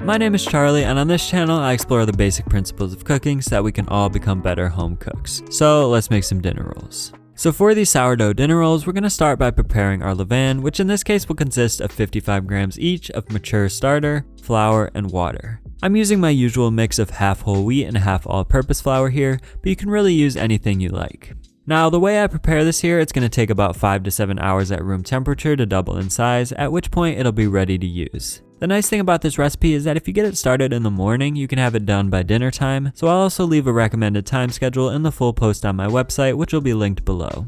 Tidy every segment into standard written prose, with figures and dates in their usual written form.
My name is Charlie, and on this channel I explore the basic principles of cooking so that we can all become better home cooks. So let's make some dinner rolls. So for these sourdough dinner rolls, we're going to start by preparing our levain, which in this case will consist of 55 grams each of mature starter, flour, and water. I'm using my usual mix of half whole wheat and half all-purpose flour here, but you can really use anything you like. Now, the way I prepare this here, it's going to take about 5 to 7 hours at room temperature to double in size, at which point it'll be ready to use. The nice thing about this recipe is that if you get it started in the morning, you can have it done by dinner time, so I'll also leave a recommended time schedule in the full post on my website, which will be linked below.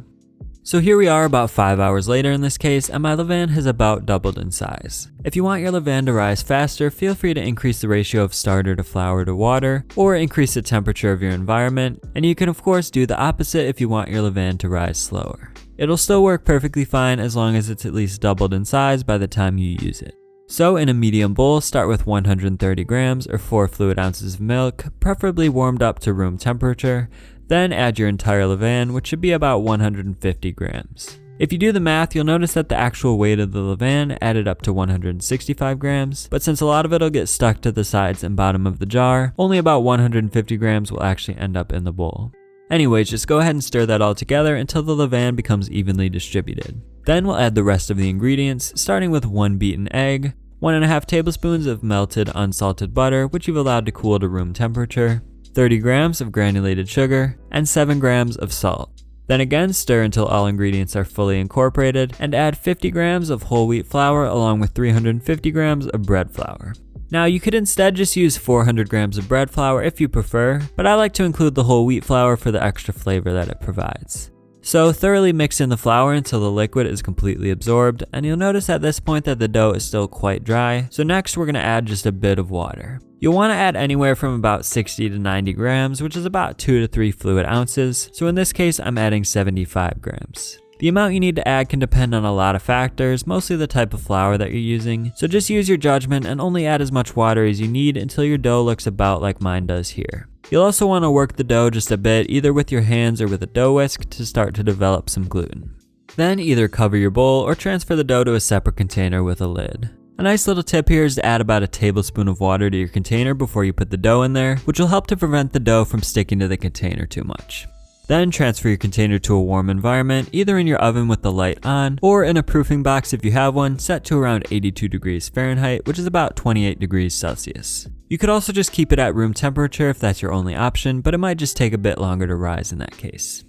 So here we are about 5 hours later in this case, and my levain has about doubled in size. If you want your levain to rise faster, feel free to increase the ratio of starter to flour to water, or increase the temperature of your environment, and you can of course do the opposite if you want your levain to rise slower. It'll still work perfectly fine as long as it's at least doubled in size by the time you use it. So in a medium bowl, start with 130 grams or 4 fluid ounces of milk, preferably warmed up to room temperature. Then add your entire levain, which should be about 150 grams. If you do the math, you'll notice that the actual weight of the levain added up to 165 grams, but since a lot of it'll get stuck to the sides and bottom of the jar, only about 150 grams will actually end up in the bowl. Anyways, just go ahead and stir that all together until the levain becomes evenly distributed. Then we'll add the rest of the ingredients, starting with 1 beaten egg, 1.5 tablespoons of melted unsalted butter, which you've allowed to cool to room temperature, 30 grams of granulated sugar, and 7 grams of salt. Then again stir until all ingredients are fully incorporated, and add 50 grams of whole wheat flour along with 350 grams of bread flour. Now you could instead just use 400 grams of bread flour if you prefer, but I like to include the whole wheat flour for the extra flavor that it provides. So thoroughly mix in the flour until the liquid is completely absorbed, and you'll notice at this point that the dough is still quite dry, so next we're going to add just a bit of water. You'll want to add anywhere from about 60 to 90 grams, which is about 2 to 3 fluid ounces, so in this case I'm adding 75 grams. The amount you need to add can depend on a lot of factors, mostly the type of flour that you're using, so just use your judgment and only add as much water as you need until your dough looks about like mine does here. You'll also want to work the dough just a bit, either with your hands or with a dough whisk to start to develop some gluten. Then either cover your bowl or transfer the dough to a separate container with a lid. A nice little tip here is to add about a tablespoon of water to your container before you put the dough in there, which will help to prevent the dough from sticking to the container too much. Then transfer your container to a warm environment, either in your oven with the light on, or in a proofing box if you have one, set to around 82 degrees Fahrenheit, which is about 28 degrees Celsius. You could also just keep it at room temperature if that's your only option, but it might just take a bit longer to rise in that case.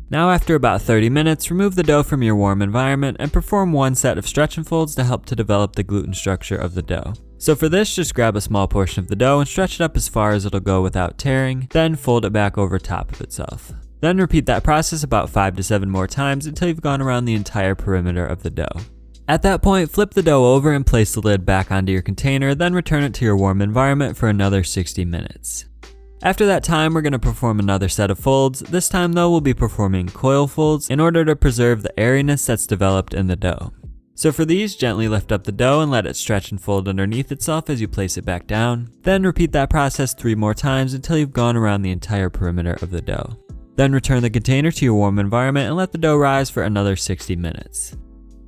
Now after about 30 minutes, remove the dough from your warm environment and perform one set of stretch and folds to help to develop the gluten structure of the dough. So for this, just grab a small portion of the dough and stretch it up as far as it'll go without tearing, then fold it back over top of itself. Then repeat that process about 5 to 7 more times until you've gone around the entire perimeter of the dough. At that point, flip the dough over and place the lid back onto your container, then return it to your warm environment for another 60 minutes. After that time, we're going to perform another set of folds. This time though, we'll be performing coil folds in order to preserve the airiness that's developed in the dough. So for these, gently lift up the dough and let it stretch and fold underneath itself as you place it back down. Then repeat that process 3 more times until you've gone around the entire perimeter of the dough. Then return the container to your warm environment and let the dough rise for another 60 minutes.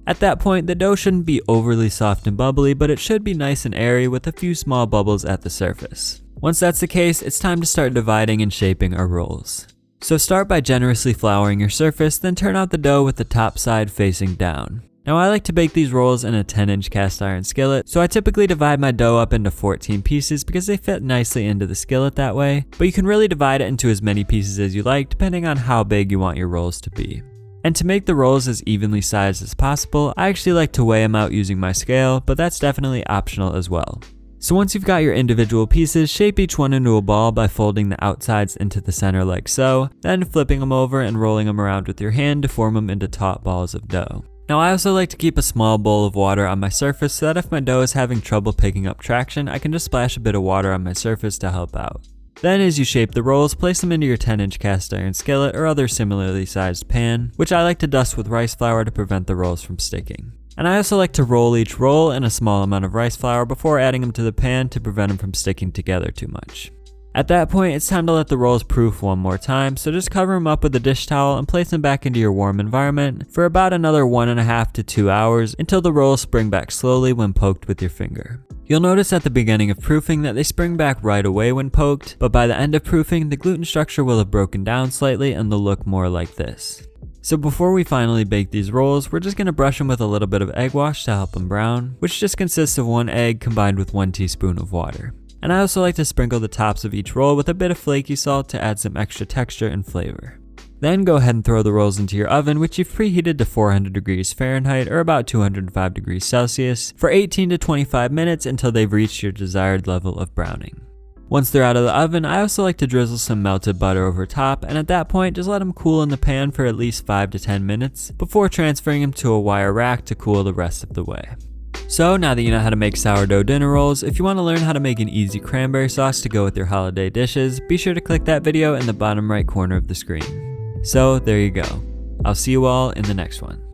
At that point, the dough shouldn't be overly soft and bubbly, but it should be nice and airy with a few small bubbles at the surface. Once that's the case, it's time to start dividing and shaping our rolls. So start by generously flouring your surface, then turn out the dough with the top side facing down. Now I like to bake these rolls in a 10-inch cast iron skillet, so I typically divide my dough up into 14 pieces because they fit nicely into the skillet that way, but you can really divide it into as many pieces as you like depending on how big you want your rolls to be. And to make the rolls as evenly sized as possible, I actually like to weigh them out using my scale, but that's definitely optional as well. So once you've got your individual pieces, shape each one into a ball by folding the outsides into the center like so, then flipping them over and rolling them around with your hand to form them into taut balls of dough. Now I also like to keep a small bowl of water on my surface so that if my dough is having trouble picking up traction, I can just splash a bit of water on my surface to help out. Then as you shape the rolls, place them into your 10-inch cast iron skillet or other similarly sized pan, which I like to dust with rice flour to prevent the rolls from sticking. And I also like to roll each roll in a small amount of rice flour before adding them to the pan to prevent them from sticking together too much. At that point, it's time to let the rolls proof one more time, so just cover them up with a dish towel and place them back into your warm environment for about another 1.5 to 2 hours until the rolls spring back slowly when poked with your finger. You'll notice at the beginning of proofing that they spring back right away when poked, but by the end of proofing, the gluten structure will have broken down slightly and they'll look more like this. So before we finally bake these rolls, we're just going to brush them with a little bit of egg wash to help them brown, which just consists of 1 egg combined with 1 teaspoon of water. And I also like to sprinkle the tops of each roll with a bit of flaky salt to add some extra texture and flavor. Then go ahead and throw the rolls into your oven, which you've preheated to 400 degrees Fahrenheit or about 205 degrees Celsius for 18 to 25 minutes until they've reached your desired level of browning. Once they're out of the oven, I also like to drizzle some melted butter over top, and at that point just let them cool in the pan for at least 5 to 10 minutes before transferring them to a wire rack to cool the rest of the way. So now that you know how to make sourdough dinner rolls, if you want to learn how to make an easy cranberry sauce to go with your holiday dishes, be sure to click that video in the bottom right corner of the screen. So there you go. I'll see you all in the next one.